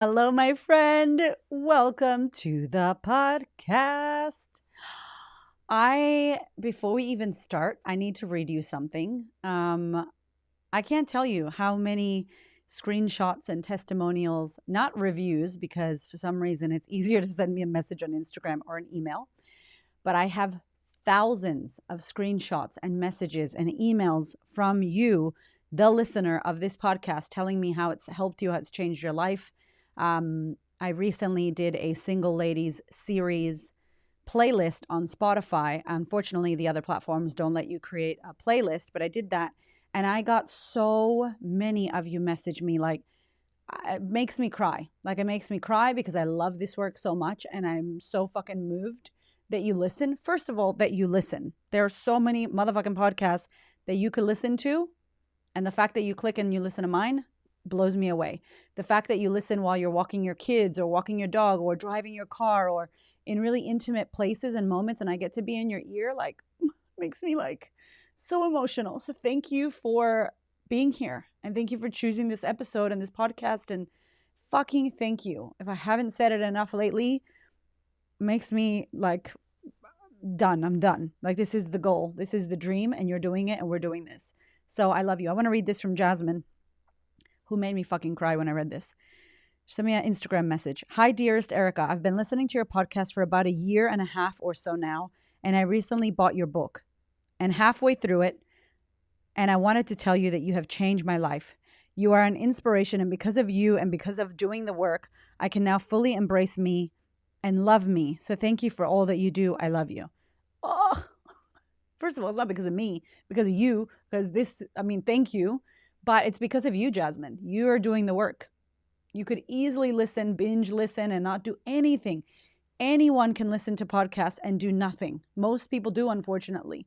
Hello, my friend. Welcome to the podcast. Before we even start, I need to read you something. I can't tell you how many screenshots and testimonials, not reviews, because for some reason it's easier to send me a message on Instagram or an email, but I have thousands of screenshots and messages and emails from you, the listener of this podcast, telling me how it's helped you, how it's changed your life. I recently did a single ladies series playlist on Spotify. Unfortunately, the other platforms don't let you create a playlist, but I did that. And I got so many of you message me like, it makes me cry. Like, it makes me cry because I love this work so much and I'm so fucking moved that you listen. First of all, that you listen. There are so many motherfucking podcasts that you could listen to. And the fact that you click and you listen to mine blows me away. The fact that you listen while you're walking your kids or walking your dog or driving your car or in really intimate places and moments, and I get to be in your ear, like, makes me like so emotional. So thank you for being here and thank you for choosing this episode and this podcast, and fucking thank you. If I haven't said it enough lately, makes me like done. I'm done. Like, this is the goal. This is the dream, and you're doing it, and we're doing this. So I love you. I want to read this from Jasmine, who made me fucking cry when I read this. She sent me an Instagram message. Hi, dearest Erica. I've been listening to your podcast for about a year and a half or so now, and I recently bought your book. And halfway through it, and I wanted to tell you that you have changed my life. You are an inspiration, and because of you and because of doing the work, I can now fully embrace me and love me. So thank you for all that you do. I love you. Oh, first of all, it's not because of me, because of you, because thank you. But it's because of you, Jasmine. You are doing the work. You could easily listen, binge listen, and not do anything. Anyone can listen to podcasts and do nothing. Most people do, unfortunately.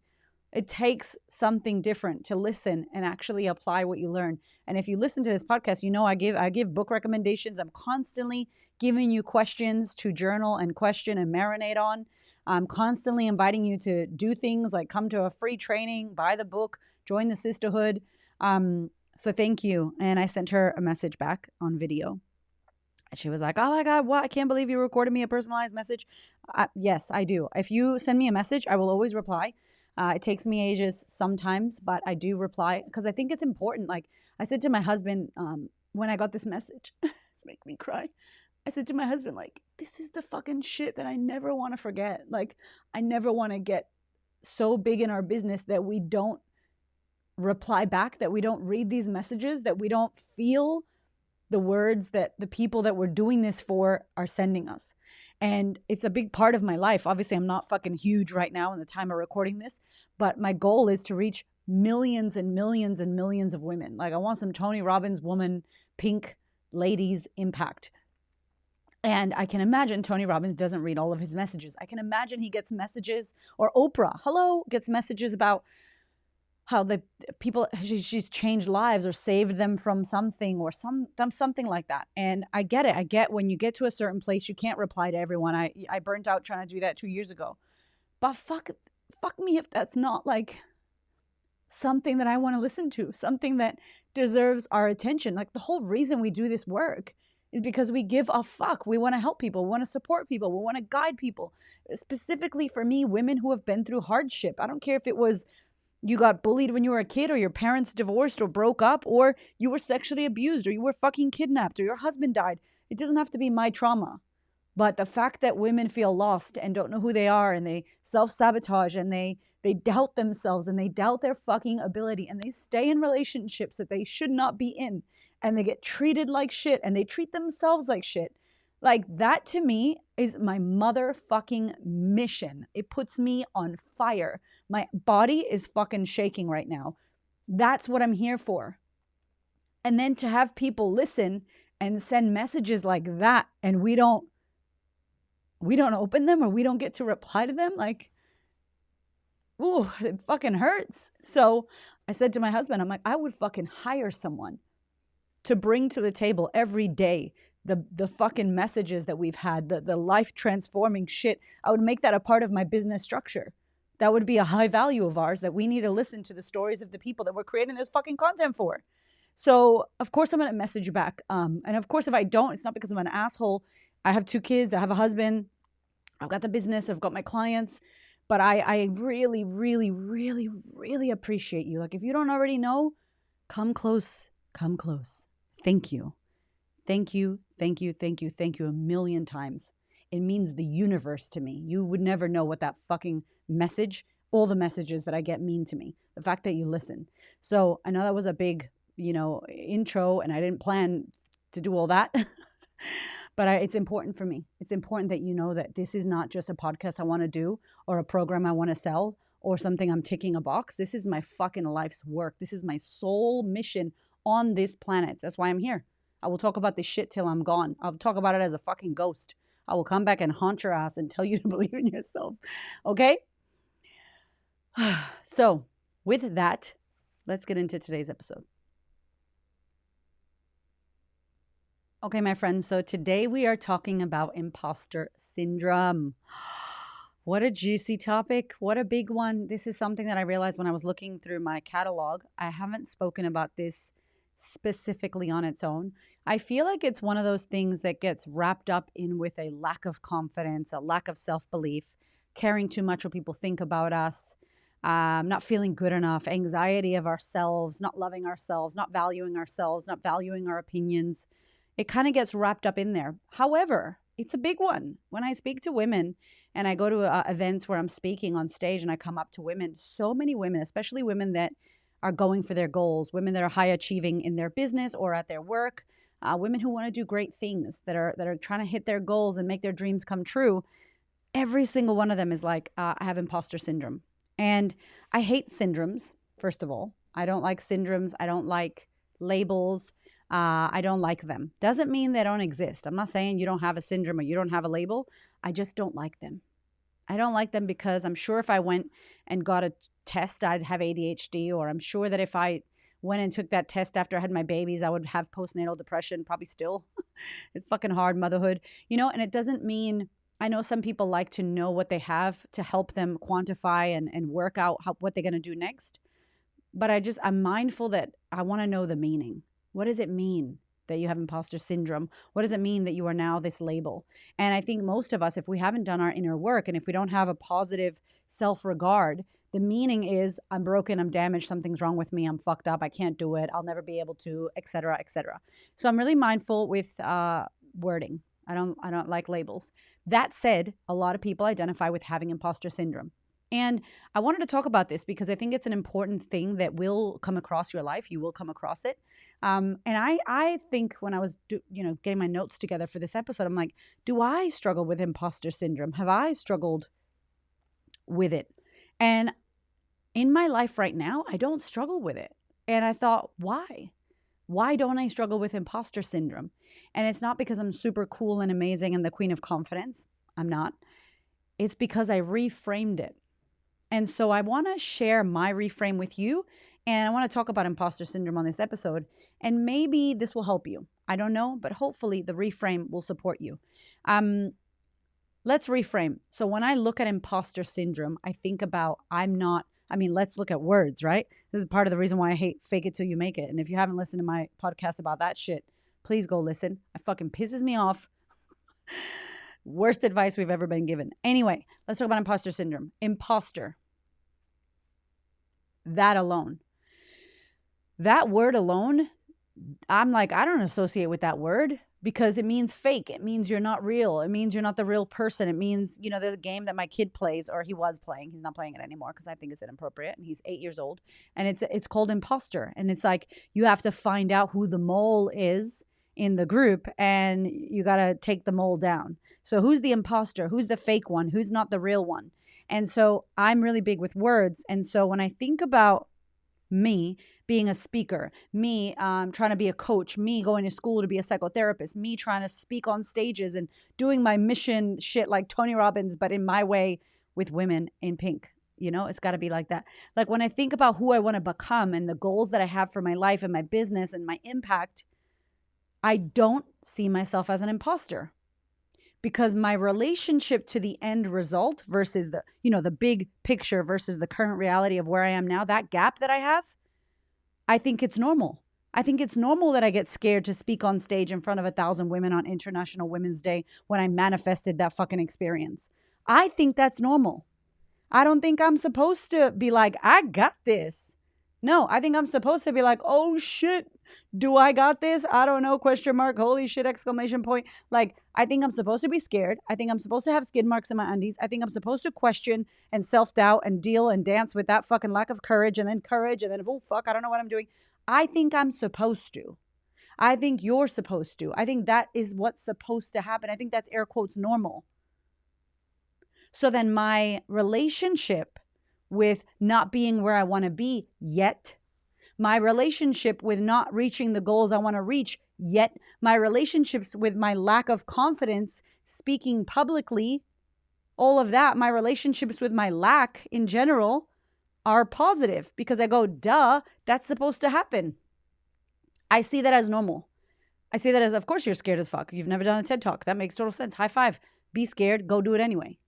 It takes something different to listen and actually apply what you learn. And if you listen to this podcast, you know I give book recommendations. I'm constantly giving you questions to journal and question and marinate on. I'm constantly inviting you to do things like come to a free training, buy the book, join the sisterhood. So thank you. And I sent her a message back on video. And she was like, oh my God, what? I can't believe you recorded me a personalized message. Yes, I do. If you send me a message, I will always reply. It takes me ages sometimes, but I do reply because I think it's important. Like, I said to my husband when I got this message, it's making me cry. I said to my husband, like, this is the fucking shit that I never want to forget. Like, I never want to get so big in our business that we don't reply back, that we don't read these messages, that we don't feel the words that the people that we're doing this for are sending us. And it's a big part of my life. Obviously, I'm not fucking huge right now in the time of recording this, but my goal is to reach millions and millions and millions of women. Like, I want some Tony Robbins woman, pink ladies impact. And I can imagine Tony Robbins doesn't read all of his messages. I can imagine he gets messages, or Oprah, gets messages about how the people she's changed lives or saved them from something or something like that. And I get it. I get when you get to a certain place, you can't reply to everyone. I burnt out trying to do that 2 years ago. But fuck me if that's not like something that I want to listen to, something that deserves our attention. Like, the whole reason we do this work is because we give a fuck. We want to help people. We want to support people. We want to guide people. Specifically for me, women who have been through hardship. I don't care if it was you got bullied when you were a kid, or your parents divorced or broke up, or you were sexually abused, or you were fucking kidnapped, or your husband died. It doesn't have to be my trauma. But the fact that women feel lost and don't know who they are, and they self-sabotage, and they doubt themselves, and they doubt their fucking ability, and they stay in relationships that they should not be in, and they get treated like shit, and they treat themselves like shit. Like, that to me is my motherfucking mission. It puts me on fire. My body is fucking shaking right now. That's what I'm here for. And then to have people listen and send messages like that, and we don't open them, or we don't get to reply to them, like, ooh, it fucking hurts. So I said to my husband, I'm like, I would fucking hire someone to bring to the table every day the fucking messages that we've had, the life transforming shit. I would make that a part of my business structure. That would be a high value of ours, that we need to listen to the stories of the people that we're creating this fucking content for. So of course I'm going to message you back. And of course, if I don't, it's not because I'm an asshole. I have 2 kids. I have a husband. I've got the business. I've got my clients. But I really, really, really, really appreciate you. Like, if you don't already know, come close. Come close. Thank you. Thank you. Thank you. Thank you. Thank you a million times. It means the universe to me. You would never know what that fucking message, all the messages that I get mean to me. The fact that you listen. So I know that was a big, intro, and I didn't plan to do all that. But it's important for me. It's important that you know that this is not just a podcast I want to do or a program I want to sell or something I'm ticking a box. This is my fucking life's work. This is my sole mission on this planet. That's why I'm here. I will talk about this shit till I'm gone. I'll talk about it as a fucking ghost. I will come back and haunt your ass and tell you to believe in yourself. Okay? So, with that, let's get into today's episode. Okay, my friends, so today we are talking about imposter syndrome. What a juicy topic. What a big one. This is something that I realized when I was looking through my catalog. I haven't spoken about this specifically on its own. I feel like it's one of those things that gets wrapped up in with a lack of confidence, a lack of self-belief, caring too much what people think about us, not feeling good enough, anxiety of ourselves, not loving ourselves, not valuing our opinions. It kind of gets wrapped up in there. However, it's a big one. When I speak to women and I go to events where I'm speaking on stage and I come up to women, so many women, especially women that are going for their goals, women that are high achieving in their business or at their work, women who want to do great things, that are trying to hit their goals and make their dreams come true. Every single one of them is like, I have imposter syndrome. And I hate syndromes, first of all. I don't like syndromes. I don't like labels. I don't like them. Doesn't mean they don't exist. I'm not saying you don't have a syndrome or you don't have a label. I just don't like them. I don't like them because I'm sure if I went and got a test, I'd have ADHD, or I'm sure that if I went and took that test after I had my babies, I would have postnatal depression, probably still. It's fucking hard, motherhood, and it doesn't mean, I know some people like to know what they have to help them quantify and work out what they're going to do next. But I'm mindful that I want to know the meaning. What does it mean that you have imposter syndrome? What does it mean that you are now this label? And I think most of us, if we haven't done our inner work and if we don't have a positive self-regard, the meaning is I'm broken, I'm damaged, something's wrong with me, I'm fucked up, I can't do it, I'll never be able to, etc., etc. So I'm really mindful with wording. I don't like labels. That said, a lot of people identify with having imposter syndrome. And I wanted to talk about this because I think it's an important thing that will come across your life. You will come across it. And I think when I was, getting my notes together for this episode, I'm like, do I struggle with imposter syndrome? Have I struggled with it? And in my life right now, I don't struggle with it. And I thought, why? Why don't I struggle with imposter syndrome? And it's not because I'm super cool and amazing and the queen of confidence. I'm not. It's because I reframed it. And so I want to share my reframe with you. And I want to talk about imposter syndrome on this episode. And maybe this will help you. I don't know, but hopefully the reframe will support you. Let's reframe. So when I look at imposter syndrome, I think about let's look at words, right? This is part of the reason why I hate fake it till you make it. And if you haven't listened to my podcast about that shit, please go listen. It fucking pisses me off. Worst advice we've ever been given. Anyway, let's talk about imposter syndrome. Imposter. That alone. That word alone, I'm like, I don't associate with that word because it means fake. It means you're not real. It means you're not the real person. It means, there's a game that my kid plays, or he was playing. He's not playing it anymore because I think it's inappropriate, and he's 8 years old. And it's called Imposter. And it's like you have to find out who the mole is in the group, and you got to take the mole down. So who's the imposter? Who's the fake one? Who's not the real one? And so I'm really big with words. And so when I think about me being a speaker, me trying to be a coach, me going to school to be a psychotherapist, me trying to speak on stages and doing my mission shit like Tony Robbins, but in my way with women in pink. It's got to be like that. Like when I think about who I want to become and the goals that I have for my life and my business and my impact, I don't see myself as an imposter. Because my relationship to the end result versus the big picture versus the current reality of where I am now, that gap that I have, I think it's normal. I think it's normal that I get scared to speak on stage in front of 1,000 women on International Women's Day when I manifested that fucking experience. I think that's normal. I don't think I'm supposed to be like, I got this. No, I think I'm supposed to be like, oh shit, do I got this? I don't know, question mark, holy shit, exclamation point. Like, I think I'm supposed to be scared. I think I'm supposed to have skid marks in my undies. I think I'm supposed to question and self-doubt and deal and dance with that fucking lack of courage and then, oh fuck, I don't know what I'm doing. I think I'm supposed to. I think you're supposed to. I think that is what's supposed to happen. I think that's air quotes normal. So then my relationship with not being where I want to be yet, my relationship with not reaching the goals I want to reach yet, my relationships with my lack of confidence speaking publicly, all of that, my relationships with my lack in general are positive because I go, duh, that's supposed to happen. I see that as normal. I see that as, of course you're scared as fuck. You've never done a TED Talk. That makes total sense. High five. Be scared. Go do it anyway.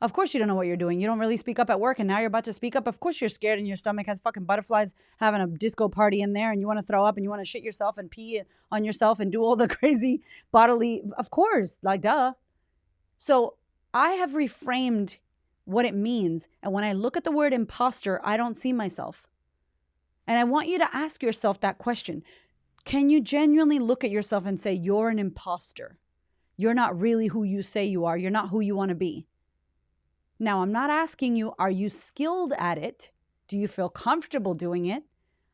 Of course you don't know what you're doing. You don't really speak up at work and now you're about to speak up. Of course you're scared and your stomach has fucking butterflies having a disco party in there and you want to throw up and you want to shit yourself and pee on yourself and do all the crazy bodily, of course, like duh. So I have reframed what it means. And when I look at the word imposter, I don't see myself. And I want you to ask yourself that question. Can you genuinely look at yourself and say, you're an imposter? You're not really who you say you are. You're not who you want to be. Now, I'm not asking you, are you skilled at it? Do you feel comfortable doing it?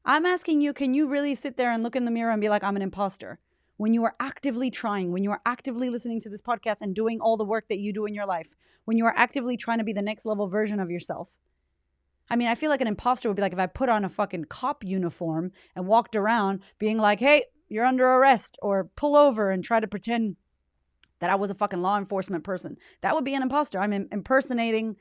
I'm asking you, can you really sit there and look in the mirror and be like, I'm an imposter? When you are actively trying, when you are actively listening to this podcast and doing all the work that you do in your life, when you are actively trying to be the next level version of yourself. I mean, I feel like an imposter would be like if I put on a fucking cop uniform and walked around being like, hey, you're under arrest, or pull over and try to pretend that I was a fucking law enforcement person. That would be an imposter. I'm impersonating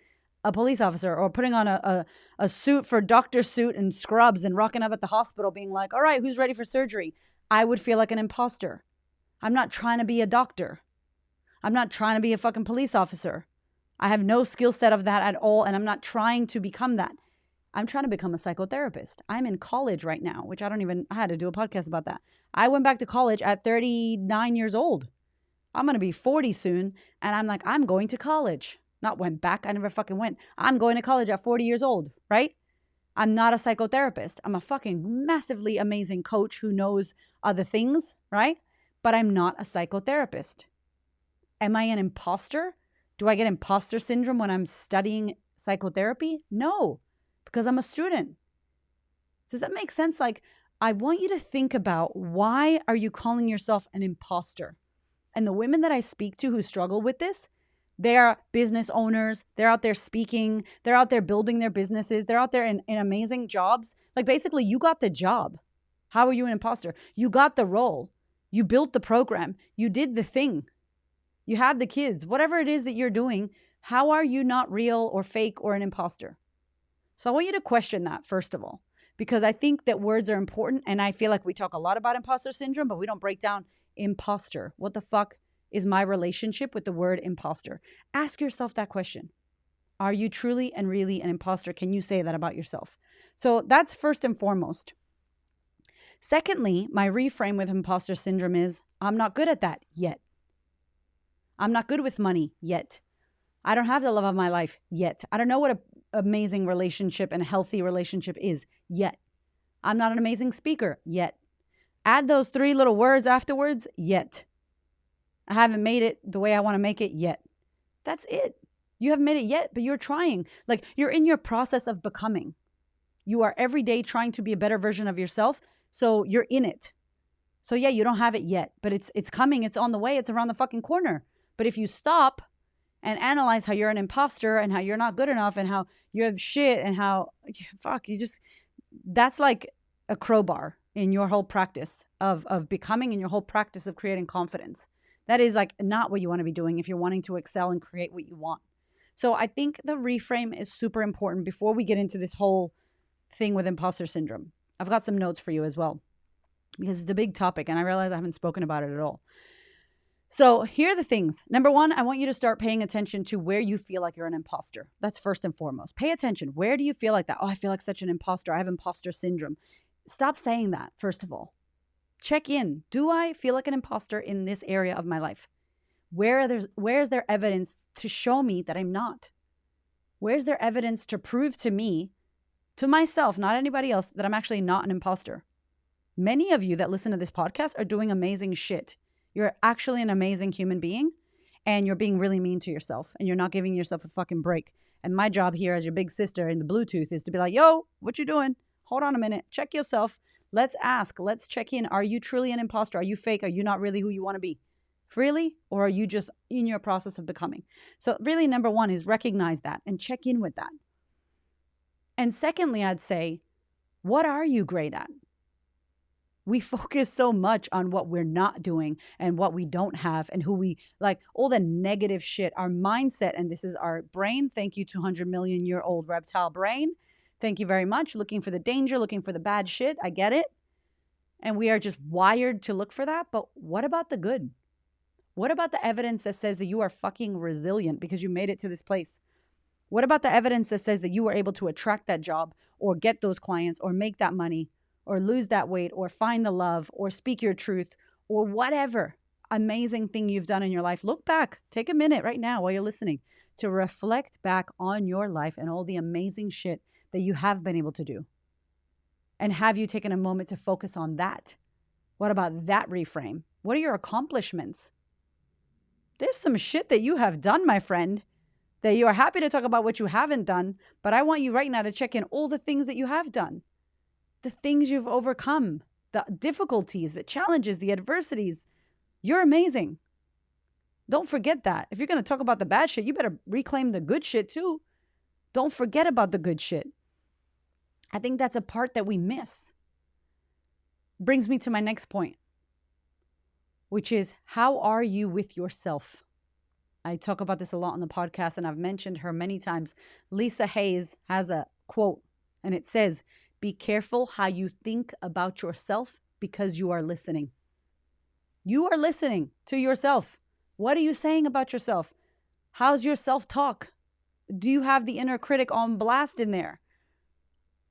a police officer or putting on a suit for doctor suit and scrubs and rocking up at the hospital being like, all right, who's ready for surgery? I would feel like an imposter. I'm not trying to be a doctor. I'm not trying to be a fucking police officer. I have no skill set of that at all, and I'm not trying to become that. I'm trying to become a psychotherapist. I'm in college right now, which I had to do a podcast about that. I went back to college at 39 years old. I'm going to be 40 soon. And I'm like, I'm going to college. Not went back. I never fucking went. I'm going to college at 40 years old, right? I'm not a psychotherapist. I'm a fucking massively amazing coach who knows other things, right? But I'm not a psychotherapist. Am I an imposter? Do I get imposter syndrome when I'm studying psychotherapy? No, because I'm a student. Does that make sense? Like, I want you to think about, why are you calling yourself an imposter? And the women that I speak to who struggle with this, they are business owners. They're out there speaking. They're out there building their businesses. They're out there in amazing jobs. Like, basically, you got the job. How are you an imposter? You got the role. You built the program. You did the thing. You had the kids. Whatever it is that you're doing, how are you not real or fake or an imposter? So I want you to question that, first of all, because I think that words are important. And I feel like we talk a lot about imposter syndrome, but we don't break down imposter. What the fuck is my relationship with the word imposter? Ask yourself that question. Are you truly and really an imposter? Can you say that about yourself? So that's first and foremost. Secondly, my reframe with imposter syndrome is, I'm not good at that yet. I'm not good with money yet. I don't have the love of my life yet. I don't know what an amazing relationship and a healthy relationship is yet. I'm not an amazing speaker yet. Add those 3 little words afterwards, yet. I haven't made it the way I want to make it yet. That's it. You haven't made it yet, but you're trying. Like, you're in your process of becoming. You are every day trying to be a better version of yourself, so you're in it. So yeah, you don't have it yet, but it's coming. It's on the way. It's around the fucking corner. But if you stop and analyze how you're an imposter and how you're not good enough and how you have shit and how, that's like a crowbar in your whole practice of becoming and your whole practice of creating confidence. That is like not what you want to be doing if you're wanting to excel and create what you want. So I think the reframe is super important before we get into this whole thing with imposter syndrome. I've got some notes for you as well, because it's a big topic and I realize I haven't spoken about it at all. So here are the things. Number 1, I want you to start paying attention to where you feel like you're an imposter. That's first and foremost. Pay attention. Where do you feel like that? Oh, I feel like such an imposter. I have imposter syndrome. Stop saying that, first of all. Check in. Do I feel like an imposter in this area of my life? Where is there evidence to show me that I'm not? Where's there evidence to prove to me, to myself, not anybody else, that I'm actually not an imposter? Many of you that listen to this podcast are doing amazing shit. You're actually an amazing human being, and you're being really mean to yourself, and you're not giving yourself a fucking break. And my job here as your big sister in the Bluetooth is to be like, yo, what you doing? Hold on a minute. Check yourself. Let's ask. Let's check in. Are you truly an imposter? Are you fake? Are you not really who you want to be? Really? Or are you just in your process of becoming? So really, number one is recognize that and check in with that. And secondly, I'd say, what are you great at? We focus so much on what we're not doing and what we don't have and who we like, all the negative shit, our mindset. And this is our brain. Thank you, 200 million year old reptile brain. Thank you very much. Looking for the danger, looking for the bad shit. I get it. And we are just wired to look for that. But what about the good? What about the evidence that says that you are fucking resilient because you made it to this place? What about the evidence that says that you were able to attract that job or get those clients or make that money or lose that weight or find the love or speak your truth or whatever amazing thing you've done in your life? Look back. Take a minute right now while you're listening to reflect back on your life and all the amazing shit that you have been able to do. And have you taken a moment to focus on that? What about that reframe? What are your accomplishments? There's some shit that you have done, my friend, that you are happy to talk about what you haven't done, but I want you right now to check in all the things that you have done, the things you've overcome, the difficulties, the challenges, the adversities. You're amazing. Don't forget that. If you're going to talk about the bad shit, you better reclaim the good shit too. Don't forget about the good shit. I think that's a part that we miss. Brings me to my next point, which is, how are you with yourself? I talk about this a lot on the podcast, and I've mentioned her many times. Lisa Hayes has a quote, and it says, be careful how you think about yourself because you are listening. You are listening to yourself. What are you saying about yourself? How's your self-talk? Do you have the inner critic on blast in there?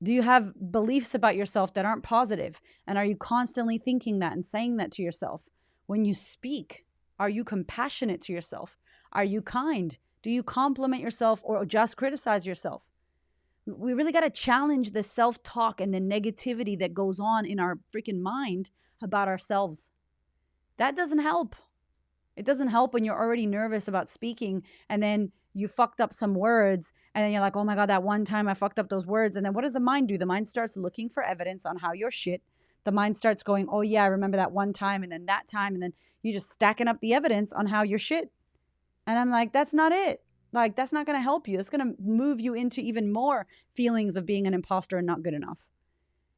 Do you have beliefs about yourself that aren't positive? And are you constantly thinking that and saying that to yourself? When you speak, are you compassionate to yourself? Are you kind? Do you compliment yourself or just criticize yourself? We really got to challenge the self-talk and the negativity that goes on in our freaking mind about ourselves. That doesn't help. It doesn't help when you're already nervous about speaking and then you fucked up some words and then you're like, oh my God, that one time I fucked up those words. And then what does the mind do? The mind starts looking for evidence on how you're shit. The mind starts going, oh yeah, I remember that one time and then that time. And then you're just stacking up the evidence on how you're shit. And I'm like, that's not it. Like, that's not going to help you. It's going to move you into even more feelings of being an imposter and not good enough.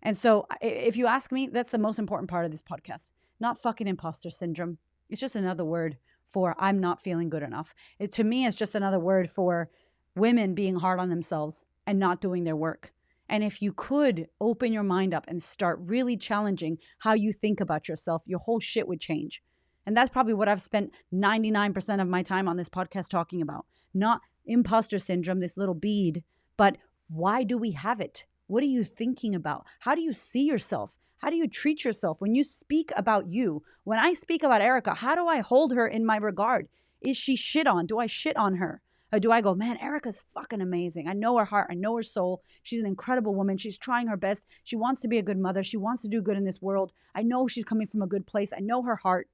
And so if you ask me, that's the most important part of this podcast. Not fucking imposter syndrome. It's just another word for I'm not feeling good enough. To me, it's just another word for women being hard on themselves and not doing their work. And if you could open your mind up and start really challenging how you think about yourself, your whole shit would change. And that's probably what I've spent 99% of my time on this podcast talking about. Not imposter syndrome, this little bead, but why do we have it? What are you thinking about? How do you see yourself? How do you treat yourself when you speak about you? When I speak about Erica, how do I hold her in my regard? Is she shit on? Do I shit on her? Or do I go, man, Erica's fucking amazing. I know her heart. I know her soul. She's an incredible woman. She's trying her best. She wants to be a good mother. She wants to do good in this world. I know she's coming from a good place. I know her heart.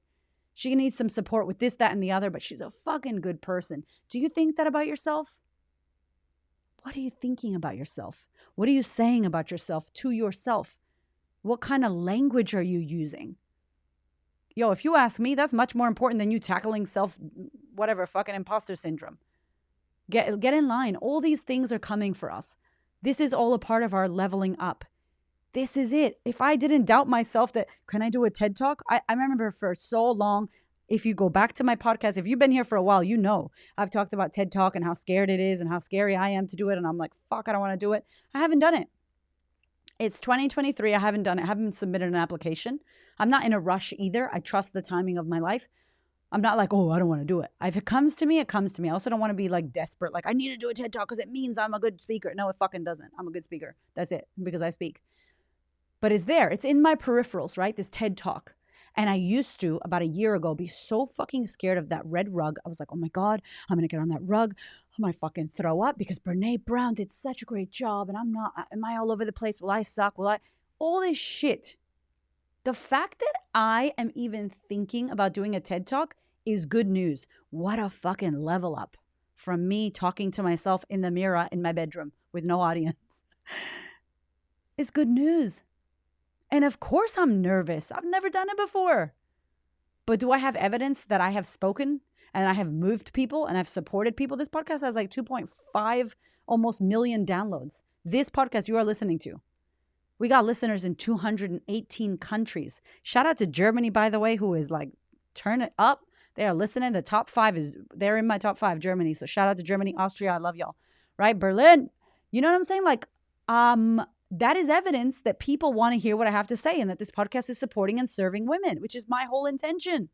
She needs some support with this, that, and the other, but she's a fucking good person. Do you think that about yourself? What are you thinking about yourself? What are you saying about yourself to yourself? What kind of language are you using? Yo, if you ask me, that's much more important than you tackling fucking imposter syndrome. Get in line. All these things are coming for us. This is all a part of our leveling up. This is it. If I didn't doubt myself that, can I do a TED Talk? I remember for so long, if you go back to my podcast, if you've been here for a while, you know I've talked about TED Talk and how scared it is and how scary I am to do it. And I'm like, fuck, I don't want to do it. I haven't done it. It's 2023. I haven't done it. I haven't submitted an application. I'm not in a rush either. I trust the timing of my life. I'm not like, oh, I don't want to do it. If it comes to me, it comes to me. I also don't want to be like desperate. Like, I need to do a TED Talk because it means I'm a good speaker. No, it fucking doesn't. I'm a good speaker. That's it. Because I speak. but it's there. It's in my peripherals, right? This TED Talk. And I used to, about a year ago, be so fucking scared of that red rug. I was like, oh my God, I'm going to get on that rug. I might fucking throw up because Brene Brown did such a great job. And I'm not, am I all over the place? Will I suck? All this shit. The fact that I am even thinking about doing a TED Talk is good news. What a fucking level up from me talking to myself in the mirror in my bedroom with no audience. It's good news. And of course I'm nervous. I've never done it before. But do I have evidence that I have spoken and I have moved people and I've supported people? This podcast has like 2.5 almost million downloads. This podcast you are listening to. We got listeners in 218 countries. Shout out to Germany, by the way, who is like, turn it up. They are listening. The top 5 they're in my top 5, Germany. So shout out to Germany, Austria. I love y'all. Right? Berlin. You know what I'm saying? Like, that is evidence that people want to hear what I have to say and that this podcast is supporting and serving women, which is my whole intention.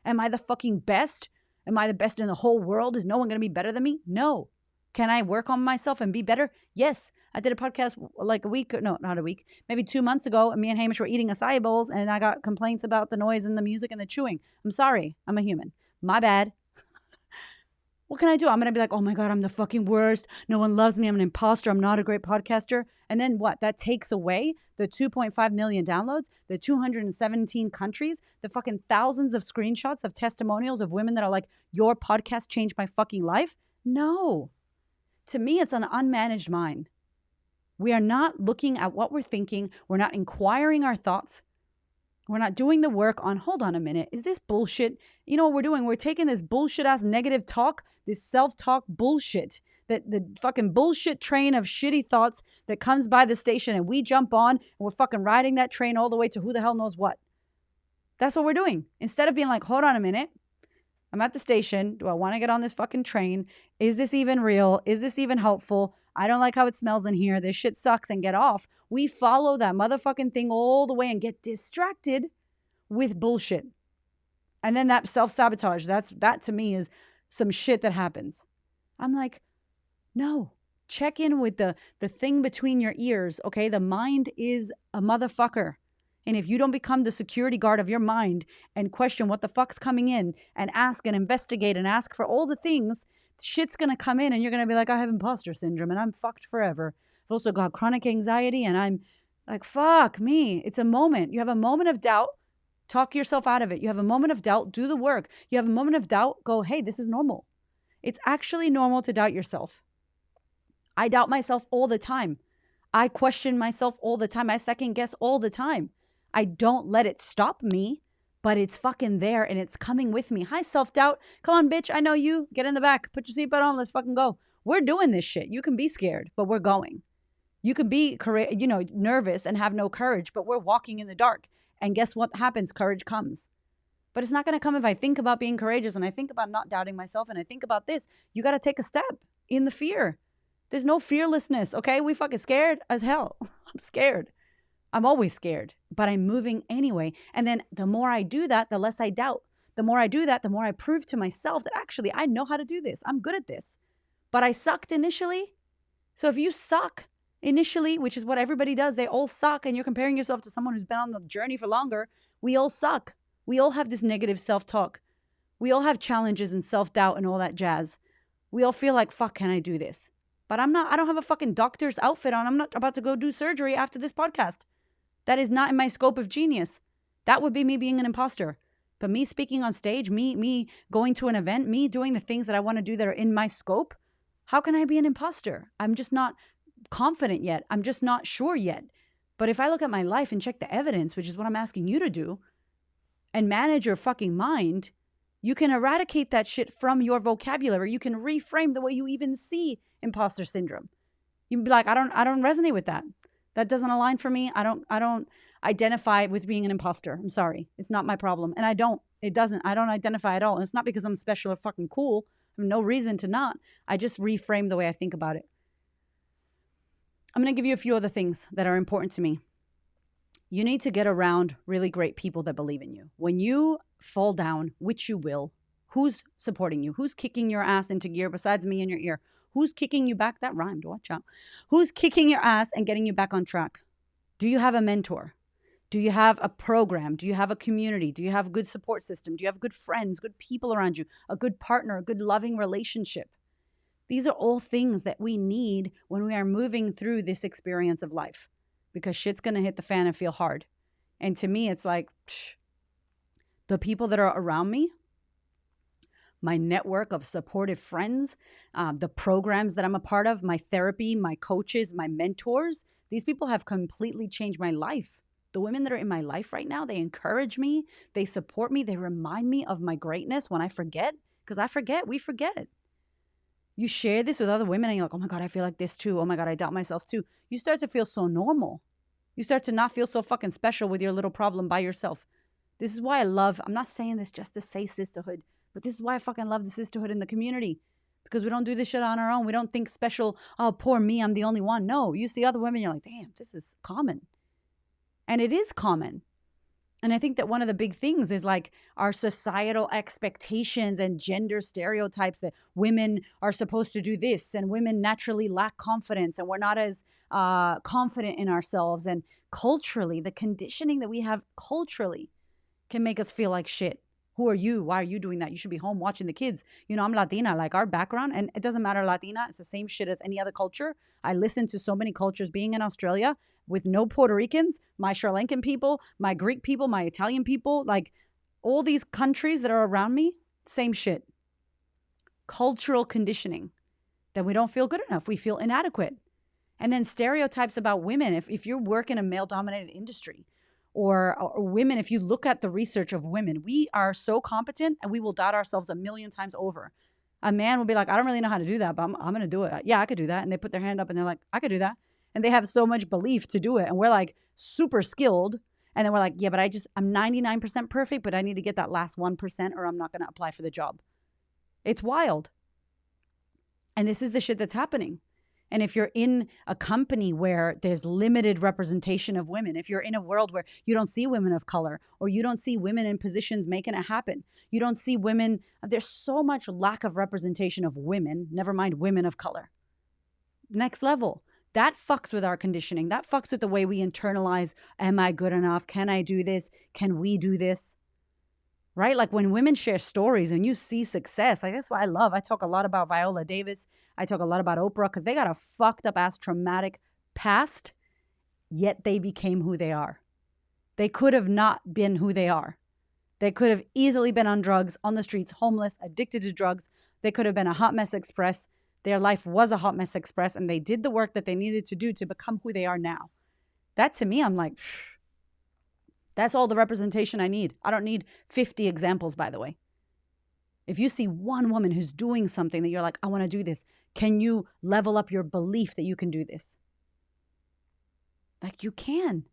Am I the fucking best? Am I the best in the whole world? Is no one going to be better than me? No. Can I work on myself and be better? Yes. I did a podcast like not a week, maybe 2 months ago. And me and Hamish were eating acai bowls and I got complaints about the noise and the music and the chewing. I'm sorry. I'm a human. My bad. What can I do? I'm going to be like, oh my God, I'm the fucking worst. No one loves me. I'm an imposter. I'm not a great podcaster. And then what? That takes away the 2.5 million downloads, the 217 countries, the fucking thousands of screenshots of testimonials of women that are like, your podcast changed my fucking life. No. To me, it's an unmanaged mind. We are not looking at what we're thinking. We're not inquiring our thoughts. We're not doing the work on, hold on a minute, is this bullshit? You know what we're doing? We're taking this bullshit ass negative talk, this self-talk bullshit, that the fucking bullshit train of shitty thoughts that comes by the station and we jump on and we're fucking riding that train all the way to who the hell knows what. That's what we're doing. Instead of being like, hold on a minute, I'm at the station. Do I want to get on this fucking train? Is this even real? Is this even helpful? I don't like how it smells in here. This shit sucks, and get off. We follow that motherfucking thing all the way and get distracted with bullshit. And then that self-sabotage, that to me is some shit that happens. I'm like, no, check in with the thing between your ears, okay? The mind is a motherfucker. And if you don't become the security guard of your mind and question what the fuck's coming in and ask and investigate and ask for all the things, shit's going to come in and you're going to be like, I have imposter syndrome and I'm fucked forever. I've also got chronic anxiety and I'm like, fuck me. It's a moment. You have a moment of doubt. Talk yourself out of it. You have a moment of doubt. Do the work. You have a moment of doubt. Go, hey, this is normal. It's actually normal to doubt yourself. I doubt myself all the time. I question myself all the time. I second guess all the time. I don't let it stop me, but it's fucking there and it's coming with me. Hi, self-doubt. Come on, bitch. I know you. Get in the back. Put your seatbelt on. Let's fucking go. We're doing this shit. You can be scared, but we're going. You can be, nervous and have no courage, but we're walking in the dark. And guess what happens? Courage comes. But it's not going to come if I think about being courageous and I think about not doubting myself and I think about this. You got to take a step in the fear. There's no fearlessness, okay? We fucking scared as hell. I'm scared. I'm always scared, but I'm moving anyway. And then the more I do that, the less I doubt. The more I do that, the more I prove to myself that actually I know how to do this. I'm good at this. But I sucked initially. So if you suck initially, which is what everybody does, they all suck, and you're comparing yourself to someone who's been on the journey for longer, we all suck. We all have this negative self-talk. We all have challenges and self-doubt and all that jazz. We all feel like, fuck, can I do this? But I don't have a fucking doctor's outfit on. I'm not about to go do surgery after this podcast. That is not in my scope of genius. That would be me being an imposter. But me speaking on stage, me going to an event, me doing the things that I want to do that are in my scope, how can I be an imposter? I'm just not confident yet. I'm just not sure yet. But if I look at my life and check the evidence, which is what I'm asking you to do, and manage your fucking mind, you can eradicate that shit from your vocabulary. You can reframe the way you even see imposter syndrome. You'd be like, I don't resonate with that. That doesn't align for me. I don't identify with being an imposter. I'm sorry. It's not my problem. And I don't identify at all. And it's not because I'm special or fucking cool. I have no reason to not. I just reframe the way I think about it. I'm going to give you a few other things that are important to me. You need to get around really great people that believe in you. When you fall down, which you will, who's supporting you? Who's kicking your ass into gear besides me in your ear? Who's kicking you back? That rhymed. Watch out. Who's kicking your ass and getting you back on track? Do you have a mentor? Do you have a program? Do you have a community? Do you have a good support system? Do you have good friends, good people around you, a good partner, a good loving relationship? These are all things that we need when we are moving through this experience of life, because shit's going to hit the fan and feel hard. And to me, it's like the people that are around me, my network of supportive friends, the programs that I'm a part of, my therapy, my coaches, my mentors, these people have completely changed my life. The women that are in my life right now, they encourage me, they support me, they remind me of my greatness when I forget, because I forget, we forget. You share this with other women and you're like, oh my God, I feel like this too. Oh my God, I doubt myself too. You start to feel so normal. You start to not feel so fucking special with your little problem by yourself. This is why I love, I'm not saying this just to say sisterhood, but this is why I fucking love the sisterhood in the community, because we don't do this shit on our own. We don't think special, oh, poor me, I'm the only one. No, you see other women, you're like, damn, this is common. And it is common. And I think that one of the big things is like our societal expectations and gender stereotypes that women are supposed to do this and women naturally lack confidence and we're not as confident in ourselves. And culturally, the conditioning that we have culturally can make us feel like shit. Who are you? Why are you doing that? You should be home watching the kids. You know, I'm Latina, like our background, and it doesn't matter Latina. It's the same shit as any other culture. I listen to so many cultures being in Australia with no Puerto Ricans, my Sri Lankan people, my Greek people, my Italian people, like all these countries that are around me, same shit. Cultural conditioning that we don't feel good enough. We feel inadequate. And then stereotypes about women. If you work in a male-dominated industry, or women, if you look at the research of women, we are so competent and we will doubt ourselves a million times over. A man will be like, I don't really know how to do that, but I'm going to do it. Yeah, I could do that. And they put their hand up and they're like, I could do that. And they have so much belief to do it. And we're like super skilled. And then we're like, yeah, but I'm 99% perfect, but I need to get that last 1% or I'm not going to apply for the job. It's wild. And this is the shit that's happening. And if you're in a company where there's limited representation of women, if you're in a world where you don't see women of color, or you don't see women in positions making it happen, you don't see women, there's so much lack of representation of women, never mind women of color. Next level. That fucks with our conditioning. That fucks with the way we internalize, am I good enough? Can I do this? Can we do this? Right? Like when women share stories and you see success, like that's what I talk a lot about Viola Davis. I talk a lot about Oprah because they got a fucked up ass traumatic past, yet they became who they are. They could have not been who they are. They could have easily been on drugs, on the streets, homeless, addicted to drugs. They could have been a hot mess express. Their life was a hot mess express and they did the work that they needed to do to become who they are now. That to me, I'm like, that's all the representation I need. I don't need 50 examples, by the way. If you see one woman who's doing something that you're like, I want to do this, can you level up your belief that you can do this? Like you can.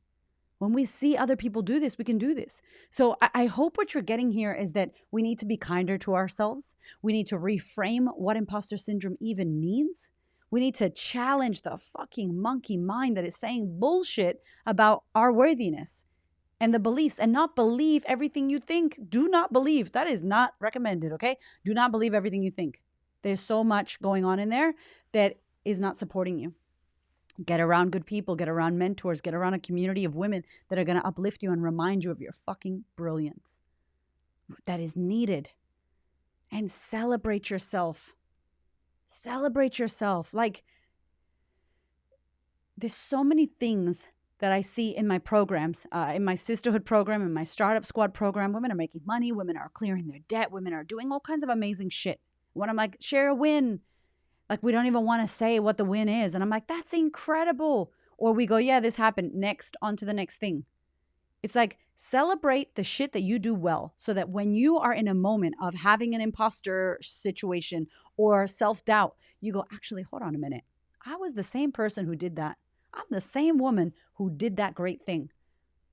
When we see other people do this, we can do this. So I hope what you're getting here is that we need to be kinder to ourselves. We need to reframe what imposter syndrome even means. We need to challenge the fucking monkey mind that is saying bullshit about our worthiness and the beliefs, and not believe everything you think. Do not believe. That is not recommended, okay? Do not believe everything you think. There's so much going on in there that is not supporting you. Get around good people, get around mentors, get around a community of women that are going to uplift you and remind you of your fucking brilliance. That is needed. And celebrate yourself. Celebrate yourself. Like, there's so many things that I see in my programs, in my sisterhood program, in my startup squad program. Women are making money. Women are clearing their debt. Women are doing all kinds of amazing shit. When I'm like, share a win. Like, we don't even want to say what the win is. And I'm like, that's incredible. Or we go, yeah, this happened. Next, on to the next thing. It's like, celebrate the shit that you do well so that when you are in a moment of having an imposter situation or self-doubt, you go, actually, hold on a minute. I was the same person who did that. I'm the same woman who did that great thing.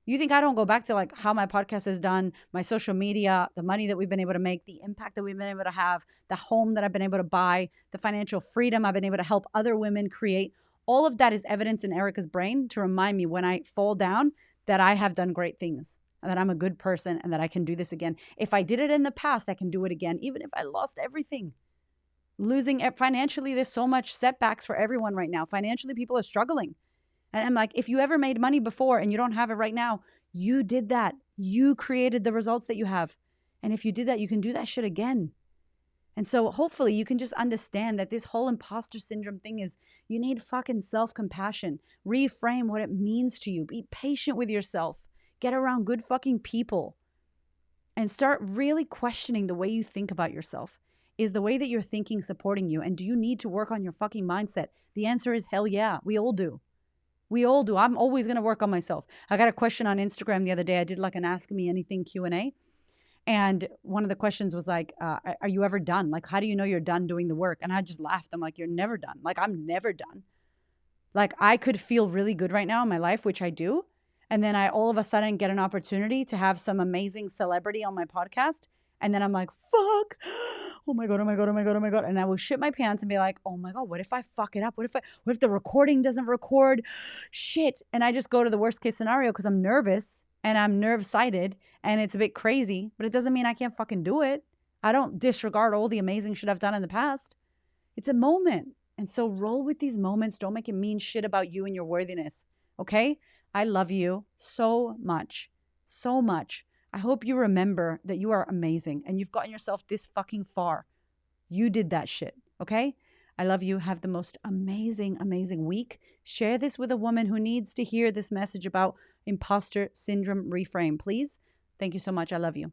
You think I don't go back to like how my podcast has done, my social media, the money that we've been able to make, the impact that we've been able to have, the home that I've been able to buy, the financial freedom I've been able to help other women create. All of that is evidence in Erica's brain to remind me when I fall down that I have done great things and that I'm a good person and that I can do this again. If I did it in the past, I can do it again, even if I lost everything. Losing financially, there's so much setbacks for everyone right now. Financially, people are struggling. And I'm like, if you ever made money before and you don't have it right now, You did that. You created the results that you have. And if you did that, you can do that shit again. And so hopefully you can just understand that this whole imposter syndrome thing is you need fucking self-compassion. Reframe what it means to you. Be patient with yourself. Get around good fucking people. And start really questioning the way you think about yourself. Is the way that you're thinking supporting you? And do you need to work on your fucking mindset? The answer is hell yeah. We all do. We all do. I'm always going to work on myself. I got a question on Instagram the other day. I did like an Ask Me Anything Q&A. And one of the questions was like, are you ever done? Like, how do you know you're done doing the work? And I just laughed. I'm like, you're never done. Like, I'm never done. Like, I could feel really good right now in my life, which I do. And then I all of a sudden get an opportunity to have some amazing celebrity on my podcast. And then I'm like, fuck. Oh my God, oh my God, oh my God, oh my God. And I will shit my pants and be like, oh my God, what if I fuck it up? What if the recording doesn't record? Shit. And I just go to the worst case scenario because I'm nervous and I'm nerve-sighted and it's a bit crazy, but it doesn't mean I can't fucking do it. I don't disregard all the amazing shit I've done in the past. It's a moment. And so roll with these moments. Don't make it mean shit about you and your worthiness. Okay? I love you so much. So much. I hope you remember that you are amazing and you've gotten yourself this fucking far. You did that shit. Okay? I love you. Have the most amazing, amazing week. Share this with a woman who needs to hear this message about imposter syndrome reframe, please. Thank you so much. I love you.